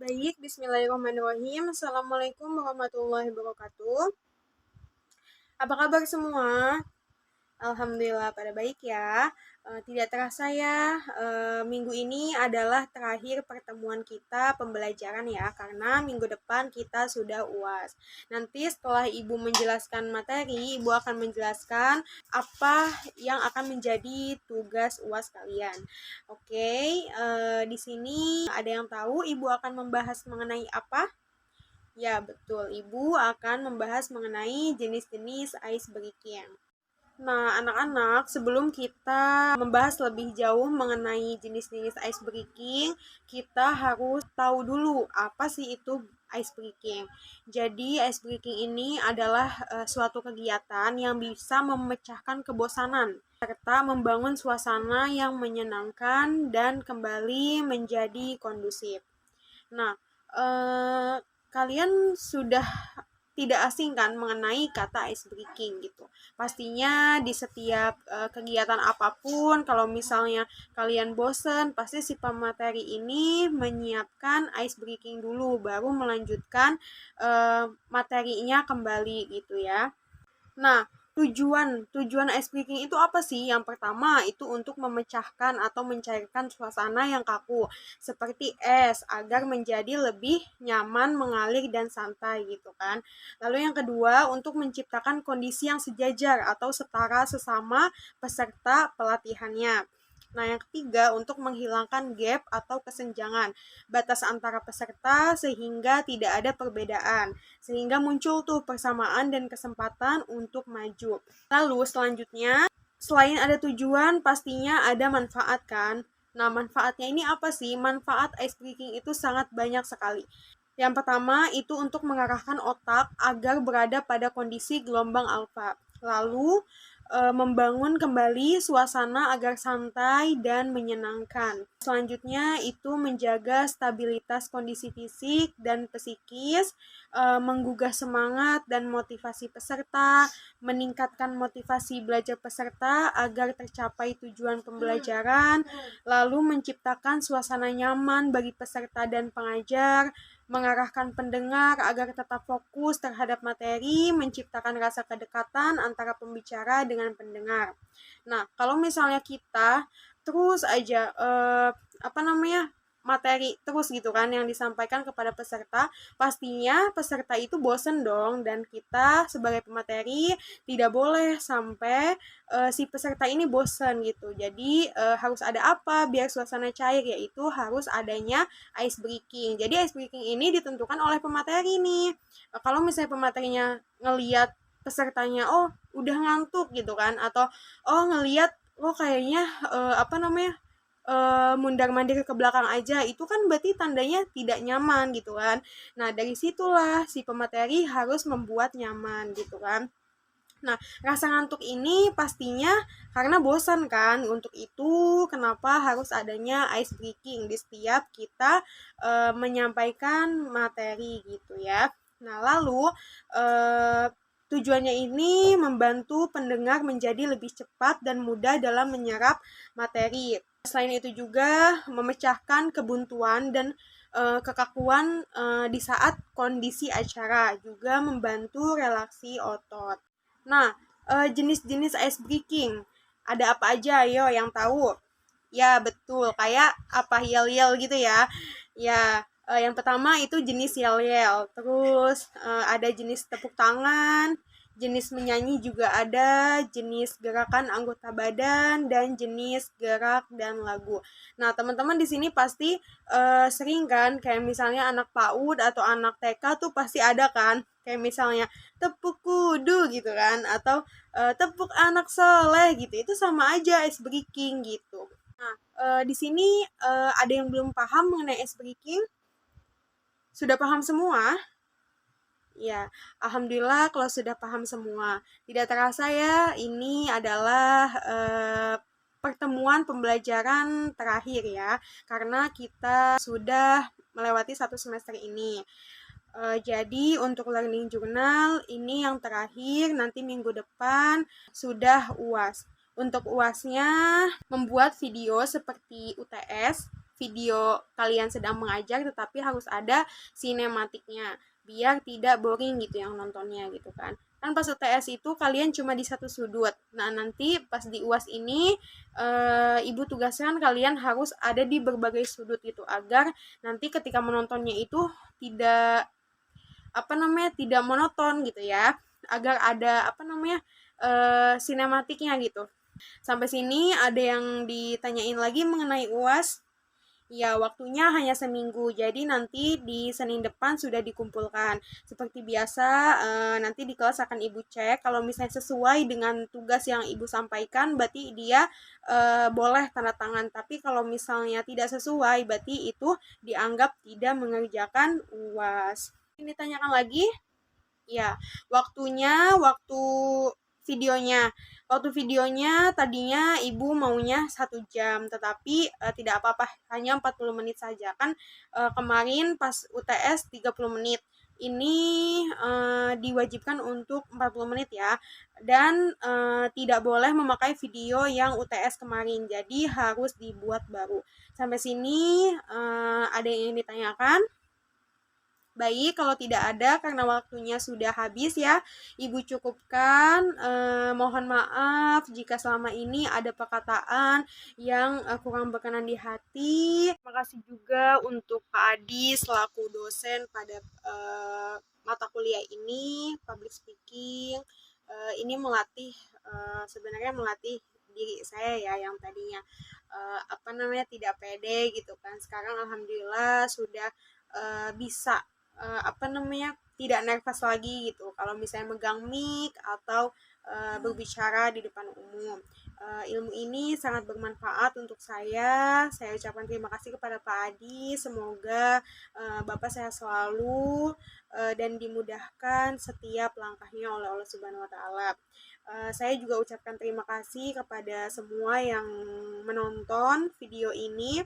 Baik, bismillahirrahmanirrahim. Assalamualaikum warahmatullahi wabarakatuh. Apa kabar semua? Alhamdulillah pada baik ya. Tidak terasa ya, minggu ini adalah terakhir pertemuan kita pembelajaran ya, karena minggu depan kita sudah UAS. Nanti setelah Ibu menjelaskan materi, Ibu akan menjelaskan apa yang akan menjadi tugas UAS kalian. Oke, di sini ada yang tahu Ibu akan membahas mengenai apa? Ya, betul. Ibu akan membahas mengenai jenis-jenis ice breaking. Nah, anak-anak, sebelum kita membahas lebih jauh mengenai jenis-jenis ice breaking, kita harus tahu dulu apa sih itu ice breaking. Jadi, ice breaking ini adalah suatu kegiatan yang bisa memecahkan kebosanan serta membangun suasana yang menyenangkan dan kembali menjadi kondusif. Nah, kalian sudah tidak asing kan mengenai kata ice breaking gitu. Pastinya di setiap kegiatan apapun, kalau misalnya kalian bosen, pasti si pemateri ini menyiapkan ice breaking dulu, baru melanjutkan materinya kembali gitu ya. Nah, tujuan ice breaking itu apa sih? Yang pertama itu untuk memecahkan atau mencairkan suasana yang kaku seperti es agar menjadi lebih nyaman, mengalir dan santai gitu kan. Lalu yang kedua untuk menciptakan kondisi yang sejajar atau setara sesama peserta pelatihannya. Nah, yang ketiga untuk menghilangkan gap atau kesenjangan batas antara peserta sehingga tidak ada perbedaan, sehingga muncul tuh persamaan dan kesempatan untuk maju. Lalu selanjutnya, selain ada tujuan, pastinya ada manfaat kan? Nah, manfaatnya ini apa sih? Manfaat ice breaking itu sangat banyak sekali. Yang pertama itu untuk mengarahkan otak agar berada pada kondisi gelombang alfa. Lalu membangun kembali suasana agar santai dan menyenangkan. Selanjutnya itu menjaga stabilitas kondisi fisik dan psikis, menggugah semangat dan motivasi peserta, meningkatkan motivasi belajar peserta agar tercapai tujuan pembelajaran, lalu menciptakan suasana nyaman bagi peserta dan pengajar, mengarahkan pendengar agar tetap fokus terhadap materi, menciptakan rasa kedekatan antara pembicara dengan pendengar. Nah, kalau misalnya kita terus aja materi terus gitu kan yang disampaikan kepada peserta, pastinya peserta itu bosen dong, dan kita sebagai pemateri tidak boleh sampai si peserta ini bosen gitu. Jadi harus ada apa biar suasana cair, yaitu harus adanya ice breaking. Jadi ice breaking ini ditentukan oleh pemateri nih. Kalau misalnya pematerinya ngeliat pesertanya udah ngantuk gitu kan, atau ngeliat kayaknya mundar-mandir ke belakang aja, itu kan berarti tandanya tidak nyaman gitu kan. Nah, dari situlah si pemateri harus membuat nyaman gitu kan. Nah, rasa ngantuk ini pastinya karena bosan kan. Untuk itu, kenapa harus adanya ice breaking di setiap kita menyampaikan materi gitu ya. Nah, lalu tujuannya ini membantu pendengar menjadi lebih cepat dan mudah dalam menyerap materi. Selain itu juga memecahkan kebuntuan dan kekakuan di saat kondisi acara, juga membantu relaksi otot. Nah, jenis-jenis ice breaking ada apa aja? Ayo yang tahu. Ya, betul. Kayak apa, yel-yel gitu ya. Ya, yang pertama itu jenis yel-yel. Terus ada jenis tepuk tangan, jenis menyanyi juga ada, jenis gerakan anggota badan, dan jenis gerak dan lagu. Nah, teman-teman di sini pasti sering kan, kayak misalnya anak PAUD atau anak TK tuh pasti ada kan, kayak misalnya tepuk kudu gitu kan, atau tepuk anak soleh gitu. Itu sama aja ice breaking gitu. Nah, di sini ada yang belum paham mengenai ice breaking? Sudah paham semua? Ya, alhamdulillah kalau sudah paham semua. Tidak terasa ya, ini adalah pertemuan pembelajaran terakhir ya, karena kita sudah melewati satu semester ini. Jadi untuk learning journal ini yang terakhir, nanti minggu depan sudah UAS. Untuk UASnya membuat video seperti UTS, video kalian sedang mengajar, tetapi harus ada sinematiknya biar tidak boring gitu yang nontonnya gitu kan. Kan pas UTS itu kalian cuma di satu sudut. Nah, nanti pas di UAS ini ibu tugaskan kalian harus ada di berbagai sudut gitu agar nanti ketika menontonnya itu tidak tidak monoton gitu ya, agar ada sinematiknya gitu. Sampai sini ada yang ditanyain lagi mengenai UAS? Ya, waktunya hanya seminggu, jadi nanti di Senin depan sudah dikumpulkan. Seperti biasa, nanti di kelas akan Ibu cek, kalau misalnya sesuai dengan tugas yang Ibu sampaikan, berarti dia boleh tanda tangan. Tapi kalau misalnya tidak sesuai, berarti itu dianggap tidak mengerjakan UAS. Ini ditanyakan lagi? Ya, waktu videonya. Waktu videonya tadinya ibu maunya 1 jam, tetapi tidak apa-apa, hanya 40 menit saja. Kan kemarin pas UTS 30 menit. Ini diwajibkan untuk 40 menit ya. Dan tidak boleh memakai video yang UTS kemarin, jadi harus dibuat baru. Sampai sini ada yang ingin ditanyakan? Baik, kalau tidak ada karena waktunya sudah habis ya, Ibu cukupkan. Mohon maaf jika selama ini ada perkataan yang kurang berkenan di hati. Terima kasih juga untuk Pak Adi selaku dosen pada mata kuliah ini, public speaking. Ini melatih, sebenarnya melatih diri saya ya yang tadinya tidak pede gitu kan. Sekarang alhamdulillah sudah bisa tidak nervous lagi gitu kalau misalnya megang mic atau berbicara di depan umum. Ilmu ini sangat bermanfaat untuk saya. Saya ucapkan terima kasih kepada Pak Adi. Semoga Bapak sehat selalu dan dimudahkan setiap langkahnya oleh Allah Subhanahu wa taala. Saya juga ucapkan terima kasih kepada semua yang menonton video ini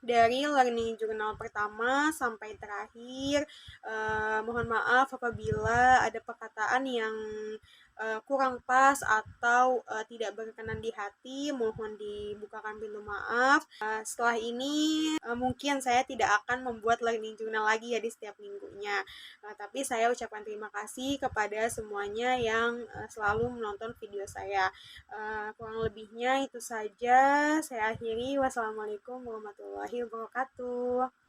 dari learning journal pertama sampai terakhir. Mohon maaf apabila ada perkataan yang kurang pas atau tidak berkenan di hati, mohon dibukakan pintu maaf. Setelah ini mungkin saya tidak akan membuat learning journal lagi ya di setiap minggunya. Tapi saya ucapkan terima kasih kepada semuanya yang selalu menonton video saya. Kurang lebihnya itu saja. Saya akhiri. Wassalamualaikum warahmatullahi wabarakatuh.